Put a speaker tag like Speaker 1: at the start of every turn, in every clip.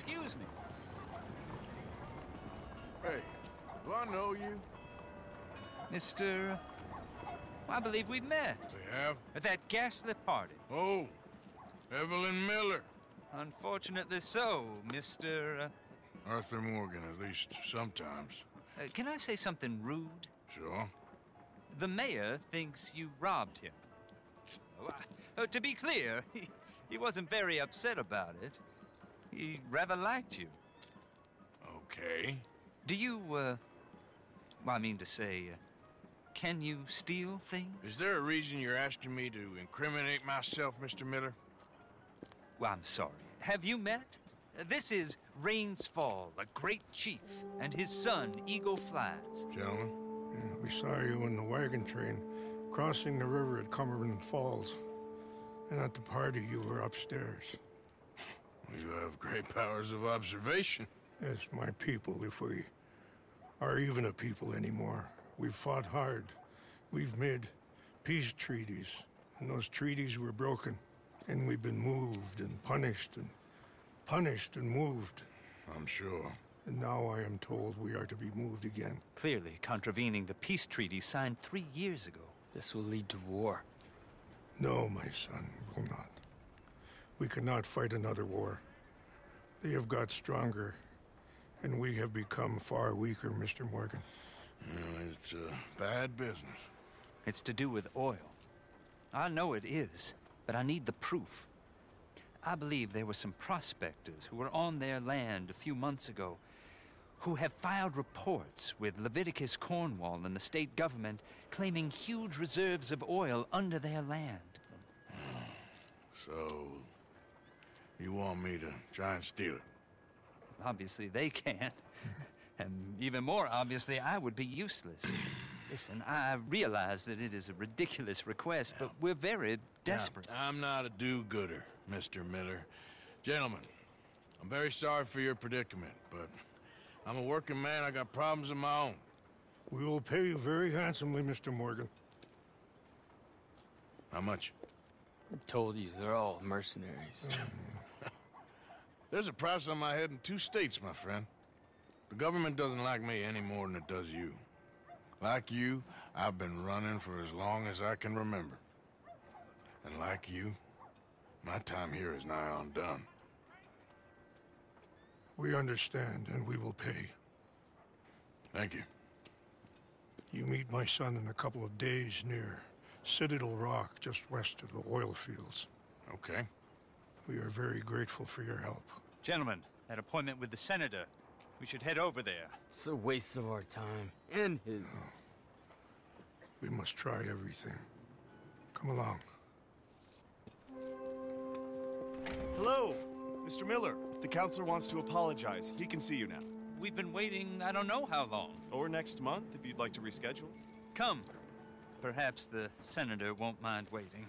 Speaker 1: excuse me.
Speaker 2: Hey, do I know you?
Speaker 1: Mr. I believe we've met.
Speaker 2: We have?
Speaker 1: At that ghastly party.
Speaker 2: Oh, Evelyn Miller.
Speaker 1: Unfortunately so, Mr.
Speaker 2: Arthur Morgan, at least sometimes.
Speaker 1: Can I say something rude?
Speaker 2: Sure.
Speaker 1: The mayor thinks you robbed him. To be clear, he wasn't very upset about it. He rather liked you.
Speaker 2: Okay.
Speaker 1: Do you, well, I mean to say, can you steal things?
Speaker 2: Is there a reason you're asking me to incriminate myself, Mr. Miller?
Speaker 1: Well, I'm sorry. Have you met? This is Rains Fall, a great chief, and his son, Eagle Flies.
Speaker 2: Gentlemen?
Speaker 3: Yeah, we saw you in the wagon train crossing the river at Cumberland Falls. And at the party, you were upstairs.
Speaker 2: You have great powers of observation.
Speaker 3: Yes, my people, if we are even a people anymore. We've fought hard. We've made peace treaties, and those treaties were broken. And we've been moved and punished and moved.
Speaker 2: I'm sure.
Speaker 3: And now I am told we are to be moved again.
Speaker 1: Clearly contravening the peace treaty signed 3 years ago.
Speaker 4: This will lead to war.
Speaker 3: No, my son, will not. We cannot fight another war. They have got stronger, and we have become far weaker, Mr. Morgan.
Speaker 2: Well, it's a bad business.
Speaker 1: It's to do with oil. I know it is, but I need the proof. I believe there were some prospectors who were on their land a few months ago who have filed reports with Leviticus Cornwall and the state government claiming huge reserves of oil under their land.
Speaker 2: So, you want me to try and steal it?
Speaker 1: Obviously they can't. And even more obviously, I would be useless. Listen, I realize that it is a ridiculous request, but we're very desperate.
Speaker 2: Now, I'm not a do-gooder, Mr. Miller. Gentlemen, I'm very sorry for your predicament, but I'm a working man. I got problems of my own.
Speaker 3: We will pay you very handsomely, Mr. Morgan.
Speaker 2: How much?
Speaker 4: I told you, they're all mercenaries.
Speaker 2: There's a price on my head in 2 states, my friend. The government doesn't like me any more than it does you. Like you, I've been running for as long as I can remember. And like you, my time here is nigh undone.
Speaker 3: We understand, and we will pay.
Speaker 2: Thank you.
Speaker 3: You meet my son in a couple of days near Citadel Rock, just west of the oil fields.
Speaker 2: Okay.
Speaker 3: We are very grateful for your help.
Speaker 1: Gentlemen, that appointment with the senator. We should head over there.
Speaker 4: It's a waste of our time. And his.
Speaker 3: Oh. We must try everything. Come along.
Speaker 5: Hello, Mr. Miller. The counselor wants to apologize. He can see you now.
Speaker 1: We've been waiting I don't know how long.
Speaker 5: Or next month, if you'd like to reschedule.
Speaker 1: Come. Perhaps the senator won't mind waiting.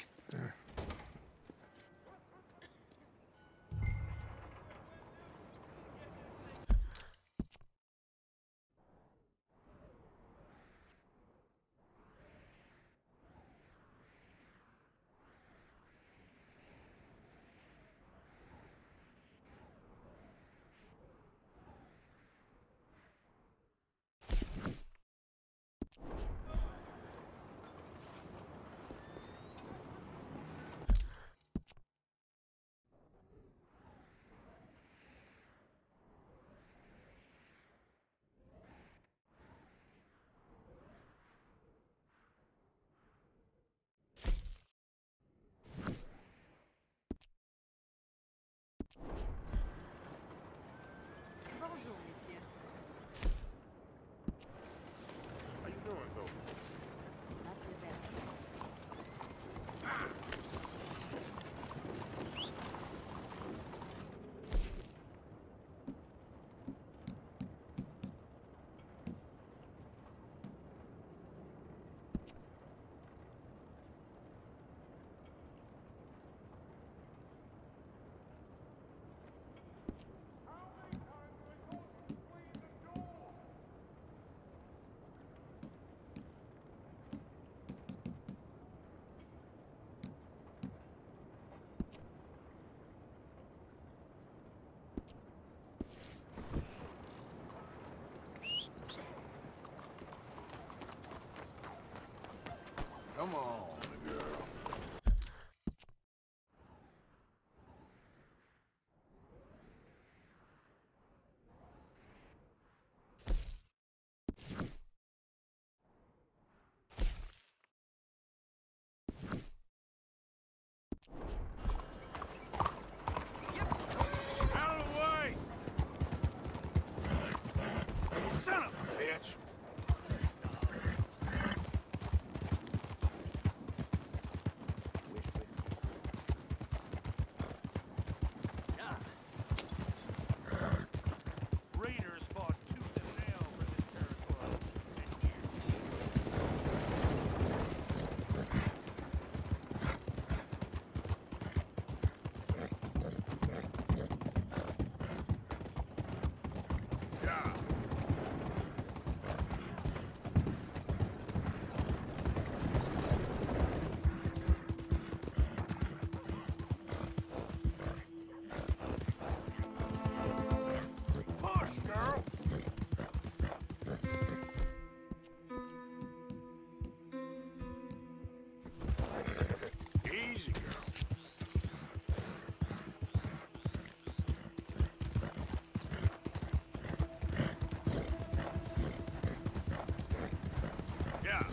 Speaker 2: Come on, girl. Out of the way! Son of a bitch!
Speaker 6: Raiders fought tooth and nail for this territory.
Speaker 2: Yeah. Push, girl! Easy, girl. Yeah.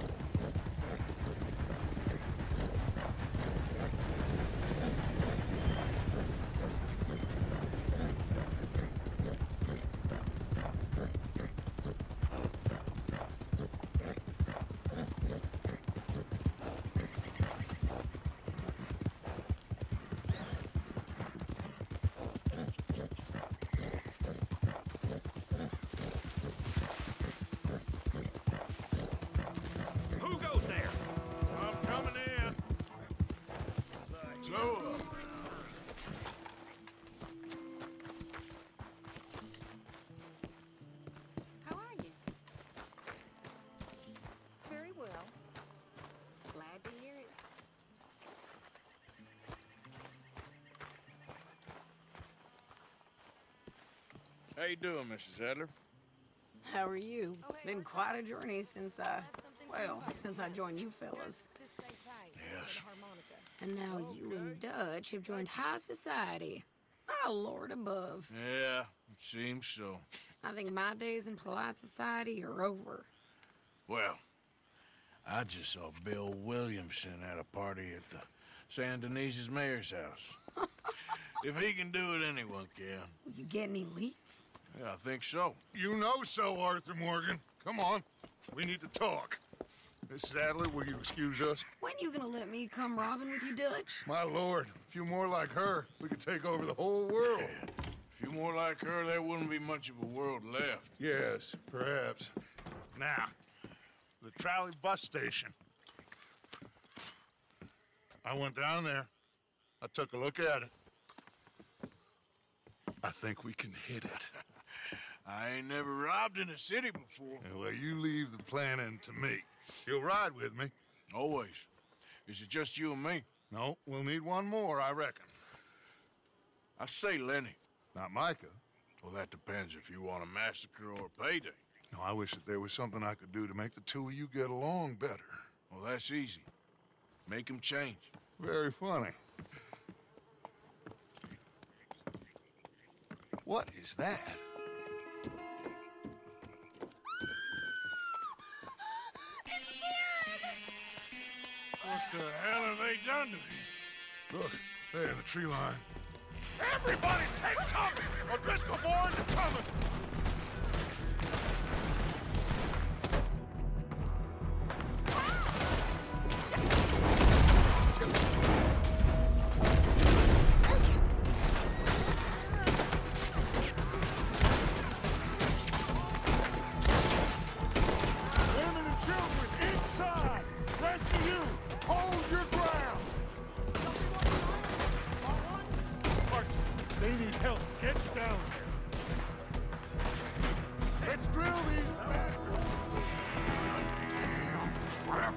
Speaker 6: Who goes there?
Speaker 2: I'm coming in. Slow up.
Speaker 7: How are you? Very well. Glad to hear it.
Speaker 2: How you doing, Mrs. Adler?
Speaker 8: How are you? Been quite a journey since I joined you fellas.
Speaker 2: Yes.
Speaker 8: And now you and Dutch have joined high society. Oh, Lord above.
Speaker 2: Yeah, it seems so.
Speaker 8: I think my days in polite society are over.
Speaker 2: Well, I just saw Bill Williamson at a party at the San Denise's mayor's house. If he can do it, anyone can.
Speaker 8: Will you get any leads?
Speaker 2: Yeah, I think so.
Speaker 3: You know so, Arthur Morgan. Come on. We need to talk. Mrs. Adler, will you excuse us?
Speaker 8: When you gonna let me come robbing with you, Dutch?
Speaker 3: My lord, a few more like her, we could take over the whole world.
Speaker 2: A few more like her, there wouldn't be much of a world left.
Speaker 3: Yes, perhaps.
Speaker 6: Now, the trolley bus station.
Speaker 3: I went down there. I took a look at it. I think we can hit it.
Speaker 2: I ain't never robbed in a city before.
Speaker 3: Well, you leave the planning to me. You'll ride with me.
Speaker 2: Always. Is it just you and me?
Speaker 3: No, we'll need one more, I reckon.
Speaker 2: I say Lenny.
Speaker 3: Not Micah.
Speaker 2: Well, that depends if you want a massacre or a payday.
Speaker 3: No, I wish that there was something I could do to make the two of you get along better.
Speaker 2: Well, that's easy. Make him change.
Speaker 3: Very funny. What is that?
Speaker 2: What the hell have they done to him?
Speaker 3: Look, there in the tree line.
Speaker 6: Everybody take cover! O'Driscoll boys are coming! Women and children inside! Rest of you, hold your ground! They need help. Get down there. Let's drill these bastards.
Speaker 2: Damn crap.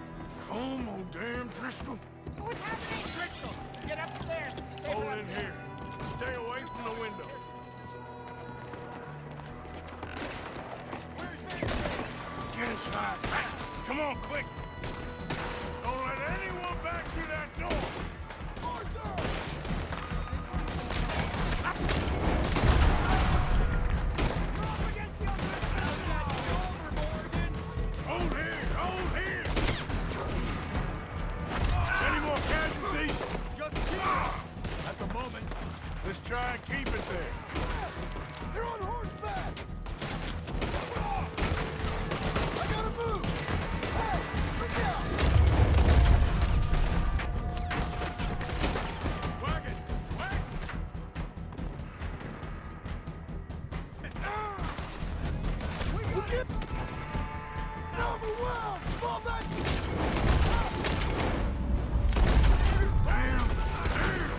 Speaker 2: Come on, damn Driscoll.
Speaker 7: What's happening? Driscoll, get upstairs.
Speaker 2: Hold in here. Stay away from the window. Get inside fast. Come on, quick. Don't let
Speaker 6: through that door! Arthur! You're up against the over, Morgan! Hold here! Hold here! Any more casualties? Just two! At the moment. Let's try and keep it there. They're on horseback! I gotta move! Hey! Look out! Wagon! Wagon! We'll get overwhelmed! Fall back! Damn! Damn!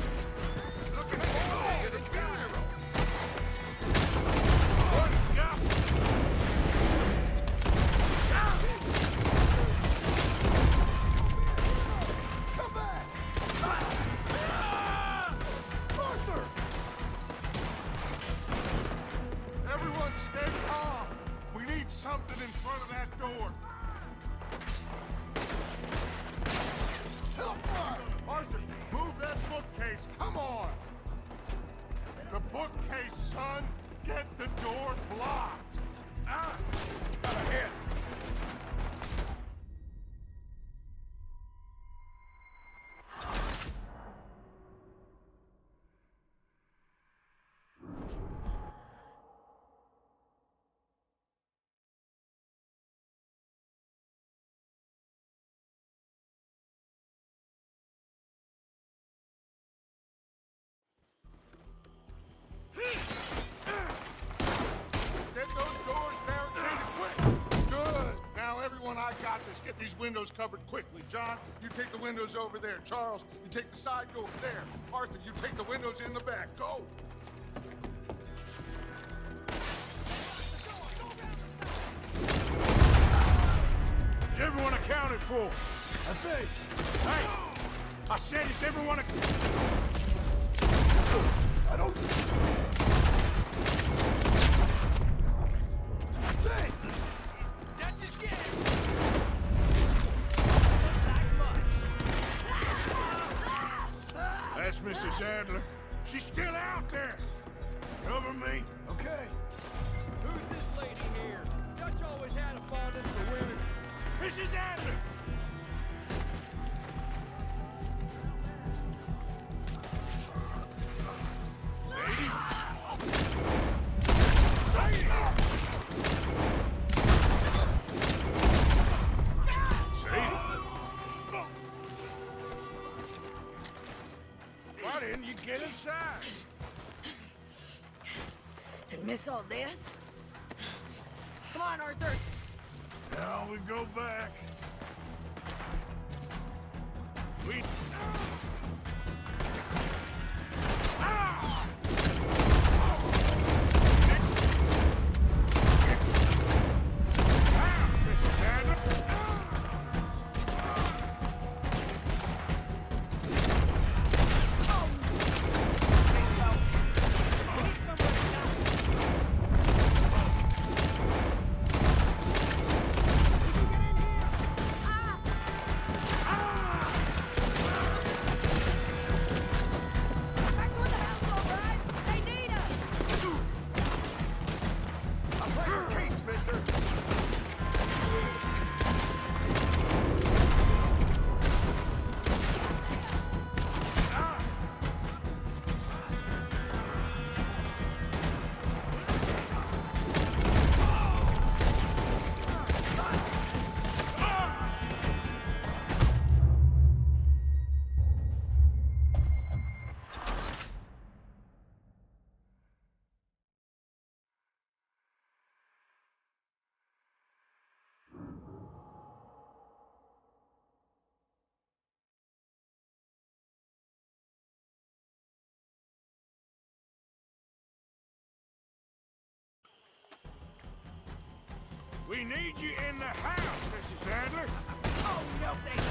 Speaker 6: Looking forward to the funeral! What is up? Come back! Arthur! Everyone stay calm. We need something in front of that door. Hellfire! Arthur, move that bookcase. Come on! The bookcase, son! Get the door blocked! Ah! Got a hit! Get those doors barricaded quick! Good! Now, everyone, I got this. Get these windows covered quickly. John, you take the windows over there. Charles, you take the side door there. Arthur, you take the windows in the back. Go! Is everyone accounted for? I think. Hey! I said, is everyone I don't... Say! That's his game! That's Mrs. Adler. She's still out there! Cover me. Okay.
Speaker 9: Who's this lady here? Dutch always had a fondness for women.
Speaker 6: Mrs. Adler! Sadie? Sadie! Sadie? Why didn't you get inside?
Speaker 8: And miss all this? Come on, Arthur!
Speaker 6: Now we go back. We... Ah! Ouch, Mrs. Adler! We need you in the house, Mrs. Adler.
Speaker 8: Oh, no, they don't.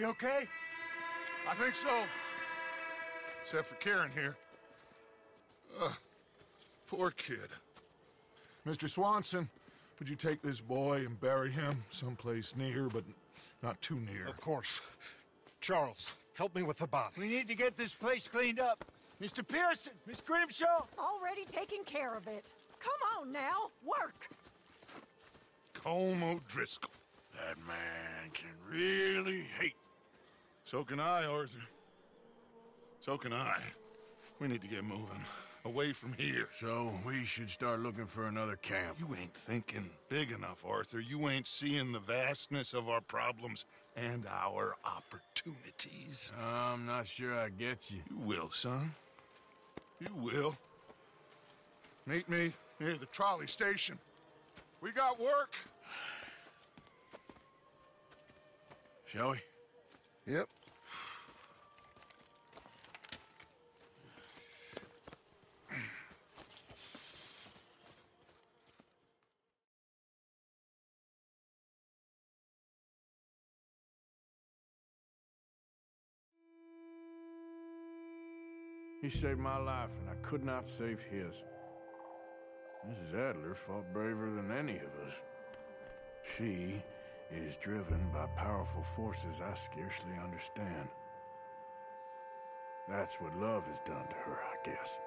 Speaker 6: okay? I think so. Except for Karen here. Poor kid. Mr. Swanson, would you take this boy and bury him someplace near, but not too near?
Speaker 10: Of course. Charles, help me with the body.
Speaker 9: We need to get this place cleaned up. Mr. Pearson, Miss Grimshaw.
Speaker 7: Already taking care of it. Come on now, work.
Speaker 6: Colm O'Driscoll. That man can really hate. So can I, Arthur. So can I. We need to get moving. Away from here.
Speaker 2: So, we should start looking for another camp.
Speaker 6: You ain't thinking big enough, Arthur. You ain't seeing the vastness of our problems and our opportunities.
Speaker 2: I'm not sure I get you.
Speaker 6: You will, son. You will. Meet me near the trolley station. We got work.
Speaker 2: Shall we?
Speaker 6: Yep.
Speaker 2: He saved my life, and I could not save his. Mrs. Adler fought braver than any of us. She is driven by powerful forces I scarcely understand. That's what love has done to her, I guess.